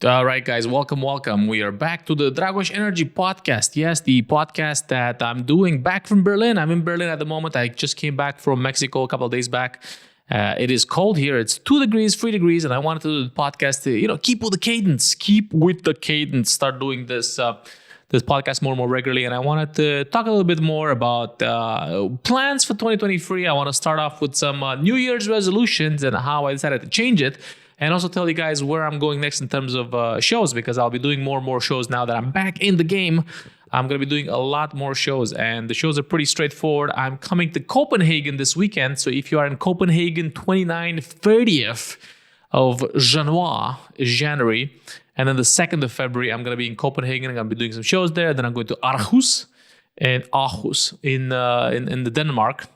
All right, guys, welcome. We are back to the Dragos Energy Podcast. Yes, the podcast that I'm doing back from Berlin. I'm in Berlin at the moment. I just came back from Mexico a couple of days back. It is cold here. It's 2 degrees, 3 degrees, and I wanted to do the podcast to, keep with the cadence. Start doing this podcast more and more regularly. And I wanted to talk a little bit more about plans for 2023. I want to start off with some New Year's resolutions and how I decided to change it. And also tell you guys where I'm going next in terms of shows, because I'll be doing more and more shows now that I'm back in the game. I'm going to be doing a lot more shows, and the shows are pretty straightforward. I'm coming to Copenhagen this weekend. So if you are in Copenhagen, 29th, 30th of January, and then the 2nd of February, I'm going to be in Copenhagen. I'm going to be doing some shows there. Then I'm going to Aarhus in the Denmark.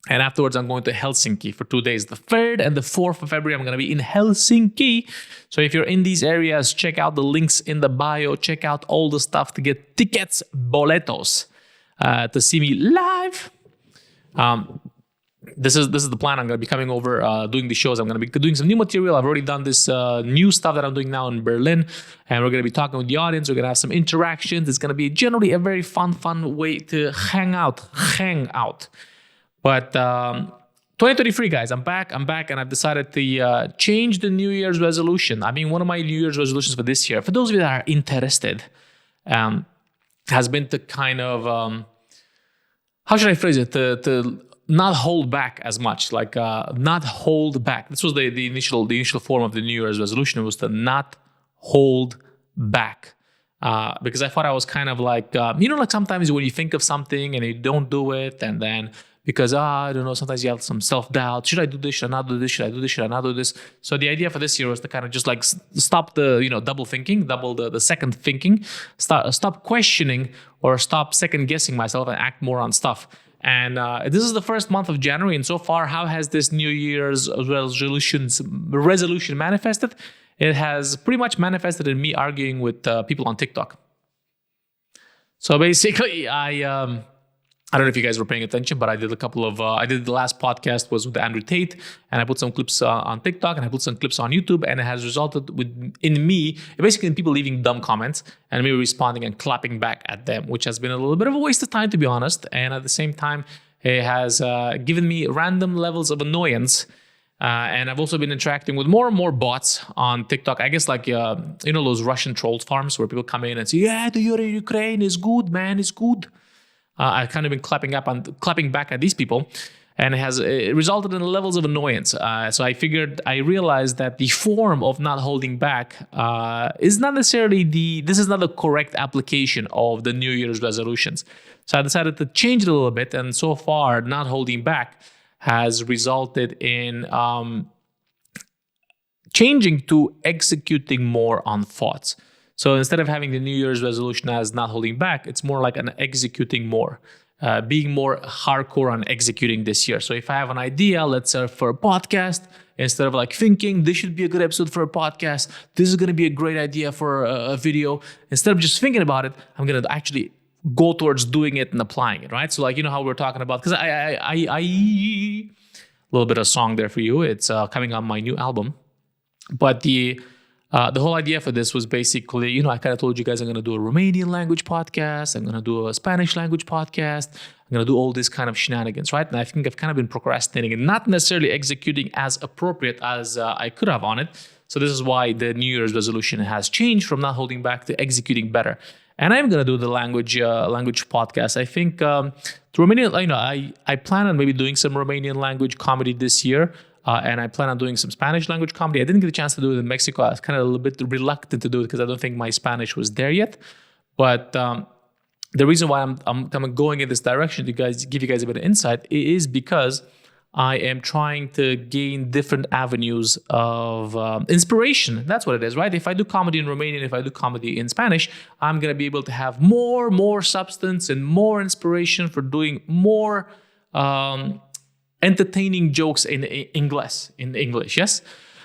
And afterwards, I'm going to Helsinki for 2 days. The 3rd and the 4th of February, I'm going to be in Helsinki. So if you're in these areas, check out the links in the bio. Check out all the stuff to get tickets, boletos, to see me live. This is the plan. I'm going to be coming over, doing the shows. I'm going to be doing some new material. I've already done this new stuff that I'm doing now in Berlin. And we're going to be talking with the audience. We're going to have some interactions. It's going to be generally a very fun way to hang out. But 2023, guys, I'm back, and I've decided to change the New Year's resolution. I mean, one of my New Year's resolutions for this year, for those of you that are interested, has been to kind of, how should I phrase it, to not hold back as much, like not hold back. This was the initial form of the New Year's resolution. It was to not hold back. Because I thought I was kind of like, like sometimes when you think of something and you don't do it, and then because, I don't know, sometimes you have some self-doubt. Should I do this? Should I not do this? Should I do this? Should I not do this? So the idea for this year was to kind of just like stop the, double thinking, double the second thinking, stop questioning or stop second guessing myself and act more on stuff. And this is the first month of January. And so far, how has this New Year's resolution manifested? It has pretty much manifested in me arguing with people on TikTok. So basically, I don't know if you guys were paying attention, but I did a couple of, the last podcast was with Andrew Tate, and I put some clips on TikTok, and I put some clips on YouTube, and it has resulted in people leaving dumb comments, and me responding and clapping back at them, which has been a little bit of a waste of time, to be honest. And at the same time, it has given me random levels of annoyance. And I've also been interacting with more and more bots on TikTok. I guess like, those Russian troll farms where people come in and say, yeah, the war in Ukraine is good, man, it's good. I've kind of been clapping back at these people, and it resulted in levels of annoyance. So I realized that the form of not holding back is not necessarily this is not the correct application of the New Year's resolutions. So I decided to change it a little bit, and so far, not holding back has resulted in changing to executing more on thoughts. So instead of having the New Year's resolution as not holding back, it's more like an executing more, being more hardcore on executing this year. So if I have an idea, let's say for a podcast, instead of like thinking this should be a good episode for a podcast, this is going to be a great idea for a video, instead of just thinking about it, I'm going to actually go towards doing it and applying it, right? So like, how we're talking about, because I a little bit of song there for you. It's coming on my new album. But the whole idea for this was basically, I kind of told you guys I'm going to do a Romanian language podcast. I'm going to do a Spanish language podcast. I'm going to do all this kind of shenanigans, right? And I think I've kind of been procrastinating and not necessarily executing as appropriate as I could have on it. So this is why the New Year's resolution has changed from not holding back to executing better. And I'm going to do the language podcast. I think the Romanian, I plan on maybe doing some Romanian language comedy this year. And I plan on doing some Spanish language comedy. I didn't get a chance to do it in Mexico. I was kind of a little bit reluctant to do it because I don't think my Spanish was there yet. But the reason why I'm kind of going in this direction to give you guys a bit of insight is because I am trying to gain different avenues of inspiration. That's what it is, right? If I do comedy in Romanian, if I do comedy in Spanish, I'm going to be able to have more substance and more inspiration for doing more entertaining jokes in English, yes?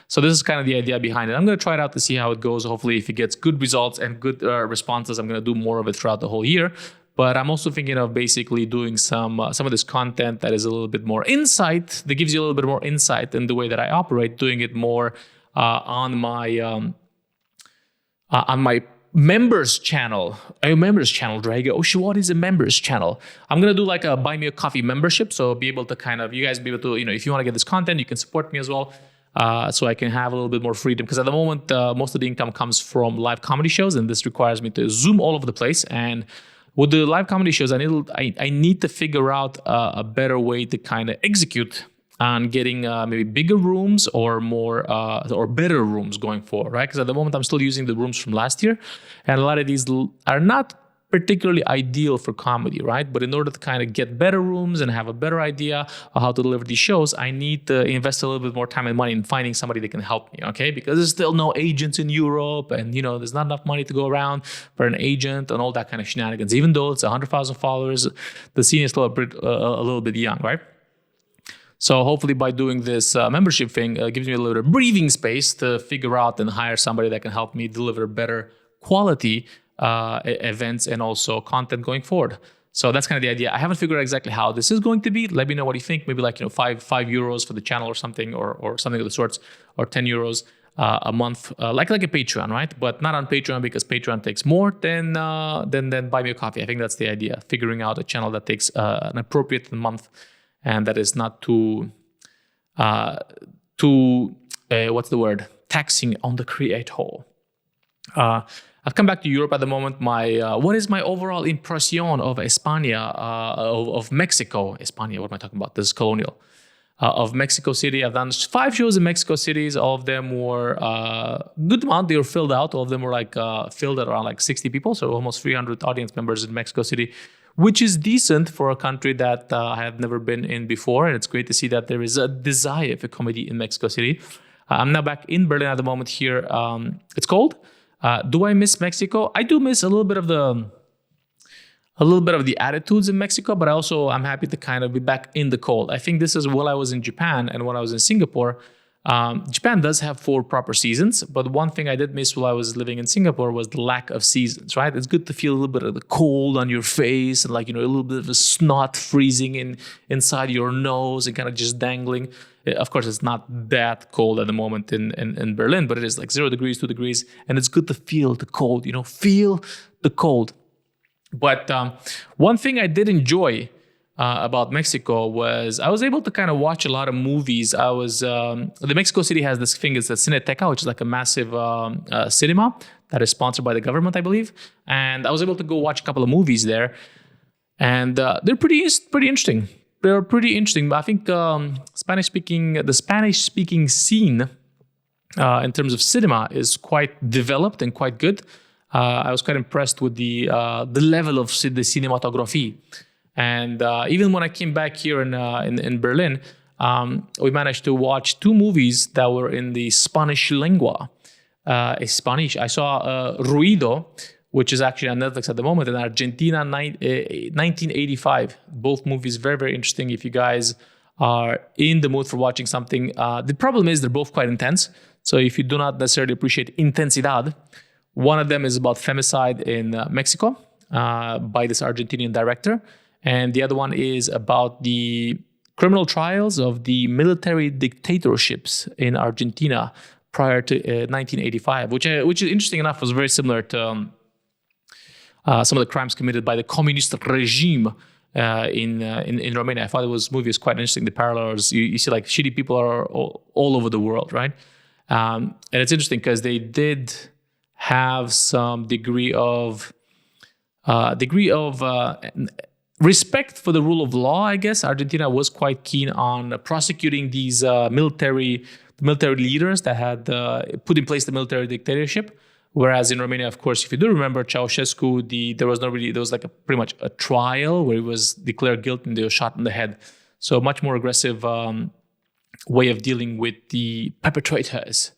So this is kind of the idea behind it. I'm going to try it out to see how it goes. Hopefully, if it gets good results and good responses, I'm going to do more of it throughout the whole year. But I'm also thinking of basically doing some of this content that is a little bit more insight, that gives you a little bit more insight in the way that I operate, doing it more on my on my members channel, Drago. What is a members channel? I'm gonna do like a buy me a coffee membership, so be able to you guys be able to, if you want to get this content, you can support me as well, so I can have a little bit more freedom. Because at the moment, most of the income comes from live comedy shows, and this requires me to zoom all over the place. And with the live comedy shows, I need to figure out a better way to kind of execute on getting maybe bigger rooms or more or better rooms going forward, right? Because at the moment I'm still using the rooms from last year, and a lot of these are not particularly ideal for comedy, right? But in order to kind of get better rooms and have a better idea of how to deliver these shows, I need to invest a little bit more time and money in finding somebody that can help me, okay? Because there's still no agents in Europe, and there's not enough money to go around for an agent and all that kind of shenanigans. Even though it's 100,000 followers, the scene is still a little bit young, right? So hopefully by doing this membership thing, it gives me a little bit of breathing space to figure out and hire somebody that can help me deliver better quality events and also content going forward. So that's kind of the idea. I haven't figured out exactly how this is going to be. Let me know what you think. Maybe like five euros for the channel or something, or something of the sorts, or 10 euros a month, like a Patreon, right? But not on Patreon, because Patreon takes more than buy me a coffee. I think that's the idea. Figuring out a channel that takes an appropriate month, and that is not too taxing on the creator. I've come back to Europe at the moment. What is my overall impression of España, of Mexico? España, what am I talking about? This is colonial. Of Mexico City. I've done 5 shows in Mexico Cities. All of them were good amount. They were filled out. All of them were filled at around 60 people. So almost 300 audience members in Mexico City, which is decent for a country that I have never been in before. And it's great to see that there is a desire for comedy in Mexico City. I'm now back in Berlin at the moment here. It's cold. Do I miss Mexico? I do miss a little bit of the attitudes in Mexico, but I'm happy to kind of be back in the cold. I think this is while I was in Japan and when I was in Singapore. Japan does have 4 proper seasons, but one thing I did miss while I was living in Singapore was the lack of seasons, right? It's good to feel a little bit of the cold on your face and a little bit of a snot freezing inside your nose and kind of just dangling. Of course, it's not that cold at the moment in Berlin, but it is 0 degrees, 2 degrees, and it's good to feel the cold, feel the cold. But one thing I did enjoy about Mexico was I was able to kind of watch a lot of movies. The Mexico City has this thing, it's a Cineteca, which is a massive cinema that is sponsored by the government, I believe. And I was able to go watch a couple of movies there, and they're pretty interesting. They're pretty interesting. I think the Spanish-speaking scene in terms of cinema is quite developed and quite good. I was quite impressed with the level of the cinematography. And even when I came back here in Berlin, we managed to watch 2 movies that were in the Spanish lingua. Spanish. I saw Ruido, which is actually on Netflix at the moment, in Argentina, 1985. Both movies very, very interesting if you guys are in the mood for watching something. The problem is they're both quite intense. So if you do not necessarily appreciate intensidad, one of them is about femicide in Mexico by this Argentinian director. And the other one is about the criminal trials of the military dictatorships in Argentina prior to 1985, which is interesting enough, was very similar to some of the crimes committed by the communist regime in Romania. I thought this movie was quite interesting. The parallels, you see shitty people are all over the world, right? And it's interesting because they did have some degree of respect for the rule of law, I guess. Argentina was quite keen on prosecuting these military leaders that had put in place the military dictatorship. Whereas in Romania, of course, if you do remember Ceausescu, there was pretty much a trial where he was declared guilty and they were shot in the head. So much more aggressive way of dealing with the perpetrators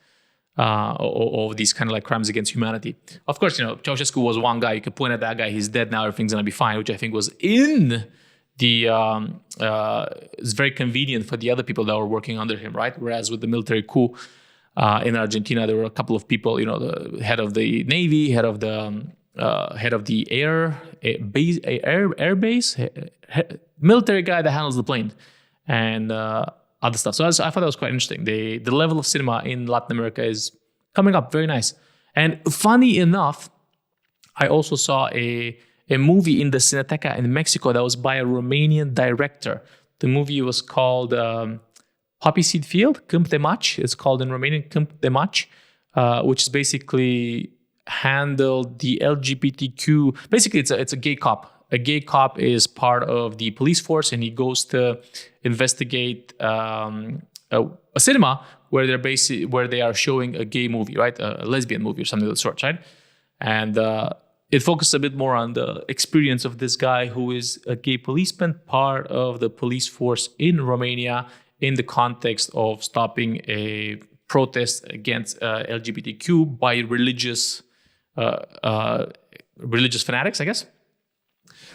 of these kind of crimes against humanity. Of course, Ceausescu was one guy. You could point at that guy. He's dead now. Everything's going to be fine, which I think was it's very convenient for the other people that were working under him, right? Whereas with the military coup in Argentina, there were a couple of people, the head of the Navy, head of the air base, military guy that handles the plane, and other stuff. So I thought that was quite interesting. The level of cinema in Latin America is coming up very nice. And funny enough, I also saw a movie in the Cineteca in Mexico that was by a Romanian director. The movie was called Poppy Seed Field, Câmp de Maci. It's called in Romanian Câmp de Maci, which is basically handled the LGBTQ. Basically, it's a gay cop. A gay cop is part of the police force, and he goes to investigate a cinema where they are showing a gay movie, right? A lesbian movie or something of the sort, right? And it focuses a bit more on the experience of this guy who is a gay policeman, part of the police force in Romania, in the context of stopping a protest against LGBTQ by religious fanatics, I guess.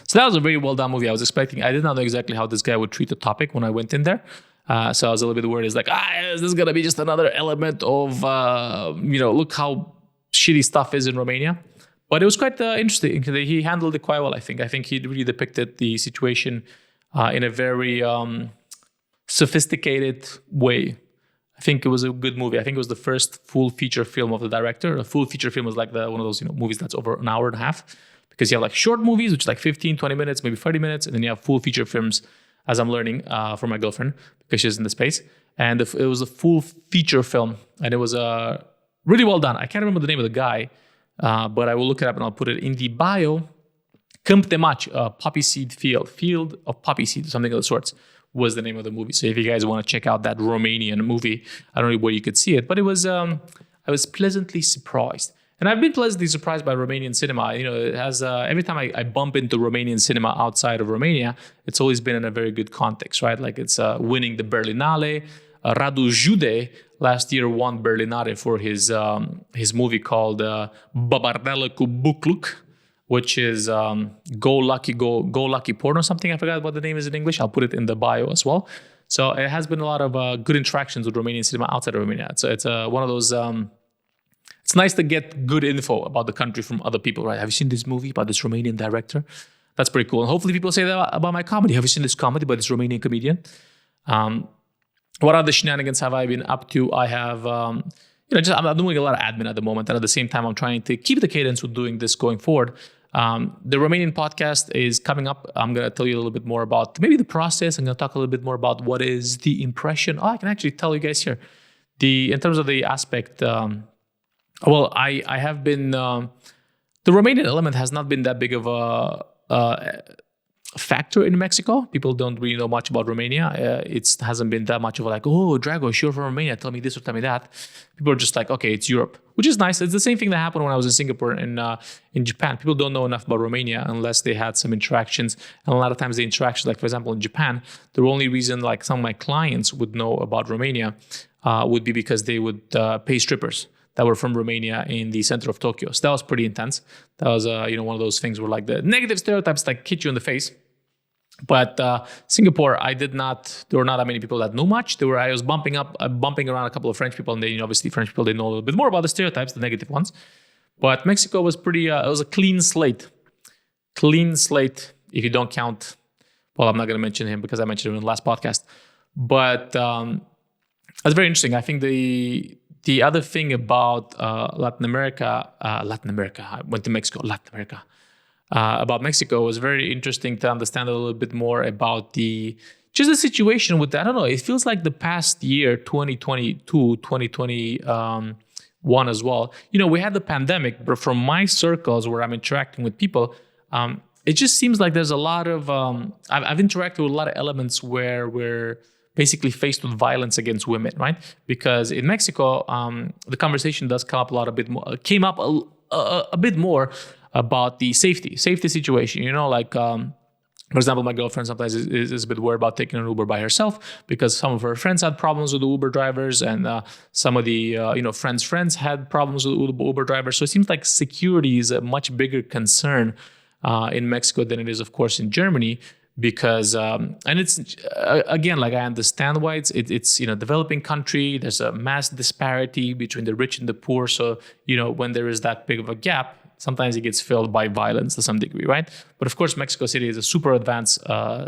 So that was a very well done movie. I did not know exactly how this guy would treat the topic when I went in there. So I was a little bit worried. It's like, is this going to be just another element of, look how shitty stuff is in Romania? But it was quite interesting. He handled it quite well, I think. I think he really depicted the situation in a very sophisticated way. I think it was a good movie. I think it was the first full feature film of the director. A full feature film is like one of those movies that's over an hour and a half. Because you have like short movies, which is like 15, 20 minutes, maybe 30 minutes. And then you have full feature films, as I'm learning from my girlfriend, because she's in the space. And it was a full feature film. And it was really well done. I can't remember the name of the guy, but I will look it up and I'll put it in the bio. Câmp de Maci, Poppy Seed Field of Poppy Seed, something of the sorts, was the name of the movie. So if you guys want to check out that Romanian movie, I don't know where you could see it, but it was I was pleasantly surprised. And I've been pleasantly surprised by Romanian cinema. It has every time I bump into Romanian cinema outside of Romania, it's always been in a very good context, right? Like it's winning the Berlinale. Radu Jude last year won Berlinale for his movie called Babardella cu Bucluc, which is Go Lucky Porn or something. I forgot what the name is in English. I'll put it in the bio as well. So it has been a lot of good interactions with Romanian cinema outside of Romania. It's one of those... It's nice to get good info about the country from other people, right? Have you seen this movie about this Romanian director? That's pretty cool. And hopefully people say that about my comedy. Have you seen this comedy by this Romanian comedian? What other shenanigans have I been up to? I have, I'm doing a lot of admin at the moment. And at the same time, I'm trying to keep the cadence with doing this going forward. The Romanian podcast is coming up. I'm going to tell you a little bit more about maybe the process. I'm going to talk a little bit more about what is the impression. I can actually tell you guys here. In terms of the aspect... I have been, the Romanian element has not been that big of a factor in Mexico. People don't really know much about Romania. It hasn't been that much of Dragos, you're from Romania, tell me this or tell me that. People are just like, okay, it's Europe, which is nice. It's the same thing that happened when I was in Singapore and in Japan. People don't know enough about Romania unless they had some interactions. And a lot of times the interactions, like for example, in Japan, the only reason like some of my clients would know about Romania would be because they would pay strippers that were from Romania in the center of Tokyo. So that was pretty intense. That was, one of those things where like the negative stereotypes like hit you in the face. But Singapore, there were not that many people that knew much. I was bumping around a couple of French people, and they, obviously French people, they know a little bit more about the stereotypes, the negative ones. But Mexico was pretty, it was a clean slate. Clean slate, if you don't count, well, I'm not going to mention him because I mentioned him in the last podcast. But that's very interesting. I think the other thing about Latin America, I went to Mexico, about Mexico was very interesting to understand a little bit more about the situation with, I don't know, it feels like the past year, 2022, 2021 as well. We had the pandemic, but from my circles where I'm interacting with people, it just seems like there's a lot of, I've interacted with a lot of elements where we're basically faced with violence against women, right? Because in Mexico, the conversation does come up came up a bit more about the safety situation. For example, my girlfriend sometimes is a bit worried about taking an Uber by herself because some of her friends had problems with the Uber drivers, and some of the friends had problems with the Uber drivers. So it seems like security is a much bigger concern in Mexico than it is, of course, in Germany. Because and it's again, like I understand why it's developing country. There's a mass disparity between the rich and the poor. So when there is that big of a gap, sometimes it gets filled by violence to some degree, right? But of course, Mexico City is a super advanced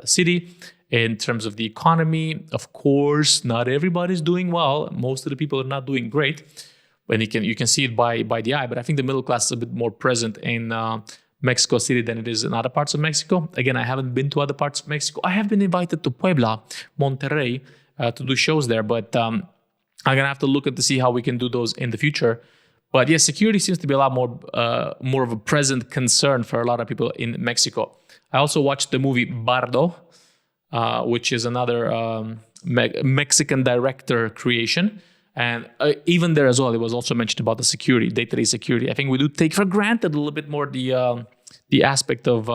city in terms of the economy. Of course, not everybody's doing well. Most of the people are not doing great. when you can see it by the eye. But I think the middle class is a bit more present in Mexico City than it is in other parts of Mexico. Again, I haven't been to other parts of Mexico. I have been invited to Puebla, Monterrey, to do shows there, but I'm gonna have to look at to see how we can do those in the future. But yeah, security seems to be a lot more of a present concern for a lot of people in Mexico. I also watched the movie Bardo, which is another Mexican director creation. And even there as well, it was also mentioned about the security, day-to-day security. I think we do take for granted a little bit more the aspect of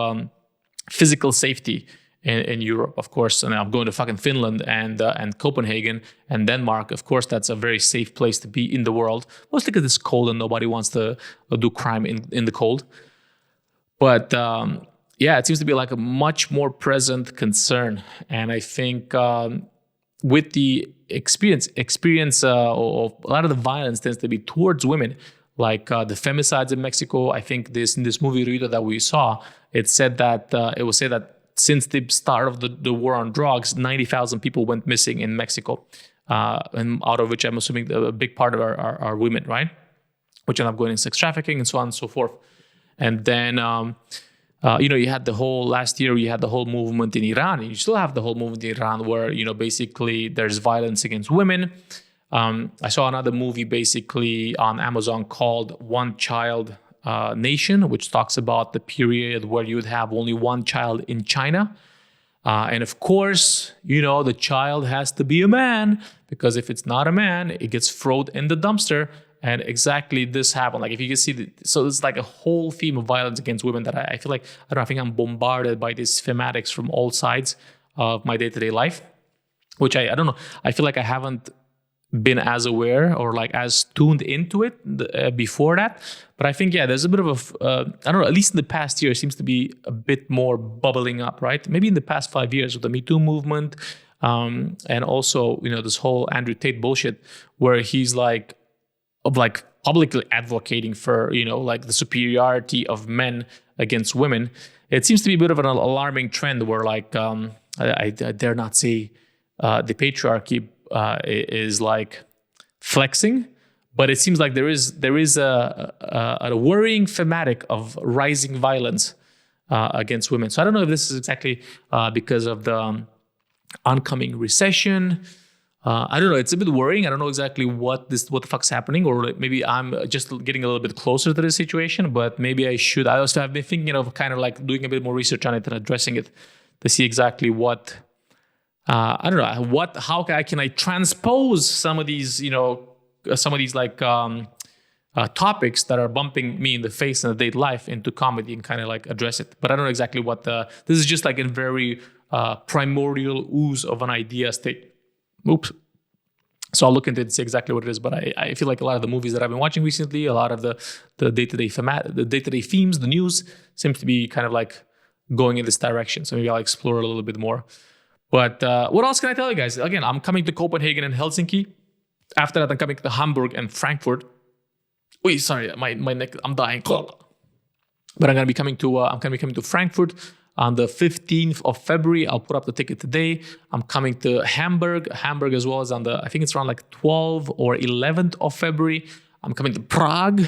physical safety in Europe, of course. And I'm going to fucking Finland and Copenhagen and Denmark. Of course, that's a very safe place to be in the world. Mostly because it's cold and nobody wants to do crime in the cold. But yeah, it seems to be like a much more present concern. And I think with the experience of a lot of the violence tends to be towards women, like the femicides in Mexico. I think in this movie Ruido that we saw, it was said that since the start of the war on drugs, 90,000 people went missing in Mexico, and out of which I'm assuming a big part of are women, right? Which end up going in sex trafficking and so on and so forth. And then you had last year you had the whole movement in Iran, and you still have the whole movement in Iran where, basically there's violence against women. I saw another movie basically on Amazon called One Child Nation, which talks about the period where you would have only one child in China. And of course, the child has to be a man, because if it's not a man, it gets thrown in the dumpster. And exactly this happened. Like if you can see, so it's like a whole theme of violence against women that I feel like, I think I'm bombarded by these thematics from all sides of my day-to-day life, which I don't know. I feel like I haven't been as aware or like as tuned into it before that. But I think, yeah, there's a bit of I don't know, at least in the past year, seems to be a bit more bubbling up, right? Maybe in the past 5 years with the Me Too movement, and also, this whole Andrew Tate bullshit where he's publicly advocating for, like the superiority of men against women. It seems to be a bit of an alarming trend where I dare not say the patriarchy is like flexing, but it seems like there is a worrying thematic of rising violence against women. So I don't know if this is exactly because of the oncoming recession. I don't know. It's a bit worrying. I don't know exactly what the fuck's happening, or maybe I'm just getting a little bit closer to the situation. But maybe I should. I also have been thinking of kind of like doing a bit more research on it and addressing it to see exactly what. I don't know how can I transpose some of these topics that are bumping me in the face in the daily life into comedy and kind of like address it. But I don't know exactly what this is just like a very primordial ooze of an idea state. Oops. So I'll look into it and see exactly what it is. But I feel like a lot of the movies that I've been watching recently, a lot of the day-to-day themes, the news seems to be kind of like going in this direction. So maybe I'll explore a little bit more. But what else can I tell you guys? Again, I'm coming to Copenhagen and Helsinki. After that, I'm coming to Hamburg and Frankfurt. Wait, sorry, my neck, I'm dying. But I'm gonna be coming to Frankfurt on the 15th of February. I'll put up the ticket today. I'm coming to Hamburg as well as I think it's around like 12th or 11th of February. I'm coming to Prague.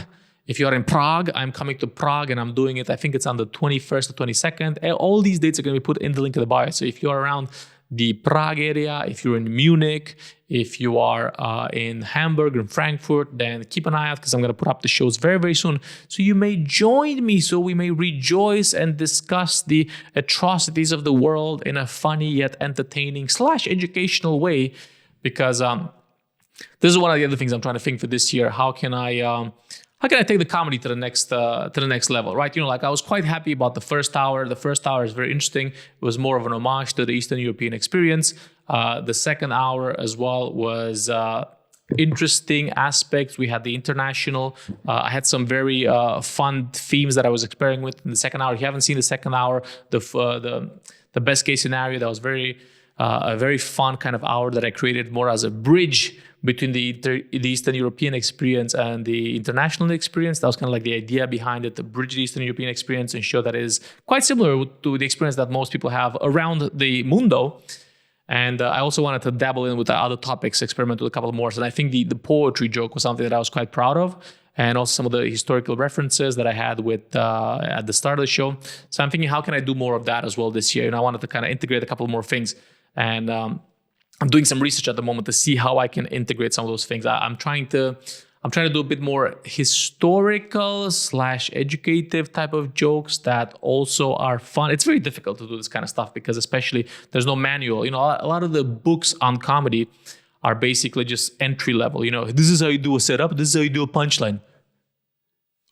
If you are in Prague, I'm coming to Prague and I'm doing it. I think it's on the 21st or 22nd. All these dates are going to be put in the link in the bio. So if you're around the Prague area, if you're in Munich, if you are in Hamburg and Frankfurt, then keep an eye out because I'm going to put up the shows very, very soon. So you may join me so we may rejoice and discuss the atrocities of the world in a funny yet entertaining / educational way. Because this is one of the other things I'm trying to think for this year. How can I take the comedy to the next level, right? I was quite happy about the first hour. The first hour is very interesting. It was more of an homage to the Eastern European experience. The second hour as well was interesting aspects. We had the international. I had some very fun themes that I was experimenting with in the second hour. If you haven't seen the second hour, the best case scenario, that was a very fun kind of hour that I created more as a bridge between the Eastern European experience and the international experience. That was kind of like the idea behind it, to bridge the Eastern European experience and show that it is quite similar to the experience that most people have around the mundo. And I also wanted to dabble in with the other topics, experiment with a couple more. And I think the poetry joke was something that I was quite proud of. And also some of the historical references that I had with at the start of the show. So I'm thinking, how can I do more of that as well this year? And I wanted to kind of integrate a couple more things. And I'm doing some research at the moment to see how I can integrate some of those things. I'm trying to do a bit more historical / educative type of jokes that also are fun. It's very difficult to do this kind of stuff because especially there's no manual. You know, a lot of the books on comedy are basically just entry level. You know, this is how you do a setup. This is how you do a punchline.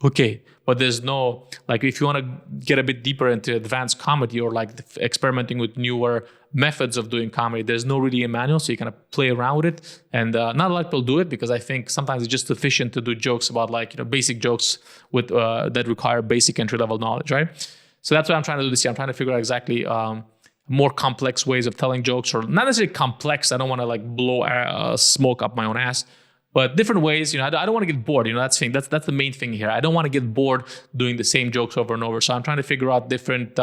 Okay, but there's no, like, if you want to get a bit deeper into advanced comedy or like experimenting with newer methods of doing comedy, there's no really a manual, so you kind of play around with it. And not a lot of people do it because I think sometimes it's just sufficient to do jokes about, like, you know, basic jokes with that require basic entry level knowledge, right? So that's what I'm trying to do this year. I'm trying to figure out exactly more complex ways of telling jokes, or not necessarily complex. I don't want to like blow smoke up my own ass. But different ways, you know, I don't want to get bored. You know, that's the main thing here. I don't want to get bored doing the same jokes over and over. So I'm trying to figure out different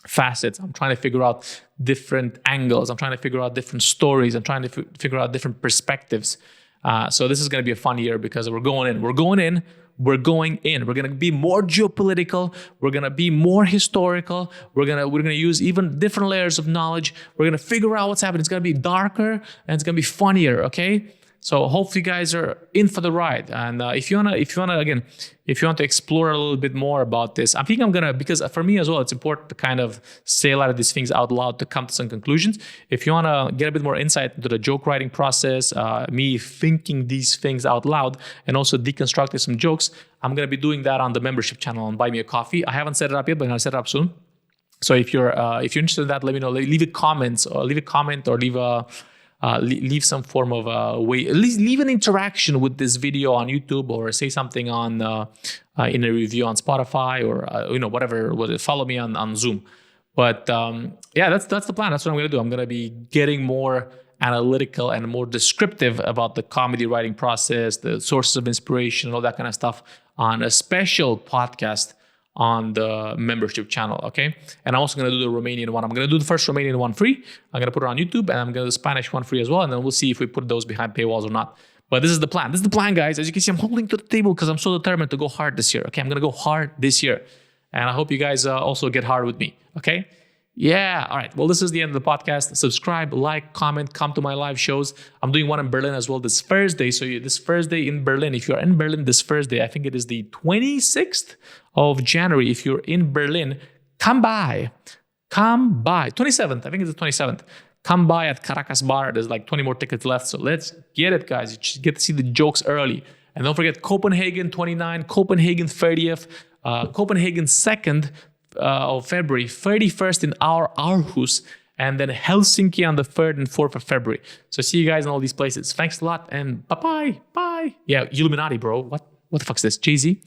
facets. I'm trying to figure out different angles. I'm trying to figure out different stories. I'm trying to figure out different perspectives. So this is going to be a fun year because we're going in. We're going to be more geopolitical. We're going to be more historical. We're going to use even different layers of knowledge. We're going to figure out what's happening. It's going to be darker and it's going to be funnier. Okay. So hopefully you guys are in for the ride. And if you want to explore a little bit more about this, I think because for me as well, it's important to kind of say a lot of these things out loud to come to some conclusions. If you want to get a bit more insight into the joke writing process, me thinking these things out loud, and also deconstructing some jokes, I'm going to be doing that on the membership channel on Buy Me a Coffee. I haven't set it up yet, but I'm going to set it up soon. So if you're interested in that, let me know. Leave a comment or leave some form of way, at least leave an interaction with this video on YouTube, or say something on in a review on Spotify, or whatever. Follow me on Zoom. But that's the plan. That's what I'm going to do. I'm going to be getting more analytical and more descriptive about the comedy writing process, the sources of inspiration, all that kind of stuff on a special podcast on the membership channel, okay? And I'm also going to do the Romanian one. I'm going to do the first Romanian one free. I'm going to put it on YouTube, and I'm going to do the Spanish one free as well, and then we'll see if we put those behind paywalls or not. But this is the plan. This is the plan, guys. As you can see, I'm holding to the table because I'm so determined to go hard this year, okay? I'm going to go hard this year. And I hope you guys also get hard with me, okay? Yeah, all right. Well, this is the end of the podcast. Subscribe, like, comment, come to my live shows. I'm doing one in Berlin as well this Thursday. So this Thursday in Berlin, if you're in Berlin this Thursday, I think it is the 26th of January. If you're in Berlin, come by. 27th, I think it's the 27th. Come by at Caracas Bar. There's like 20 more tickets left. So let's get it, guys. You just get to see the jokes early. And don't forget Copenhagen 29, Copenhagen 30th, Copenhagen 2nd, of February, 31st in our Aarhus, and then Helsinki on the 3rd and 4th of February. So see you guys in all these places. Thanks a lot, and bye-bye. Bye. Yeah, Illuminati, bro. What the fuck's this? Jay-Z?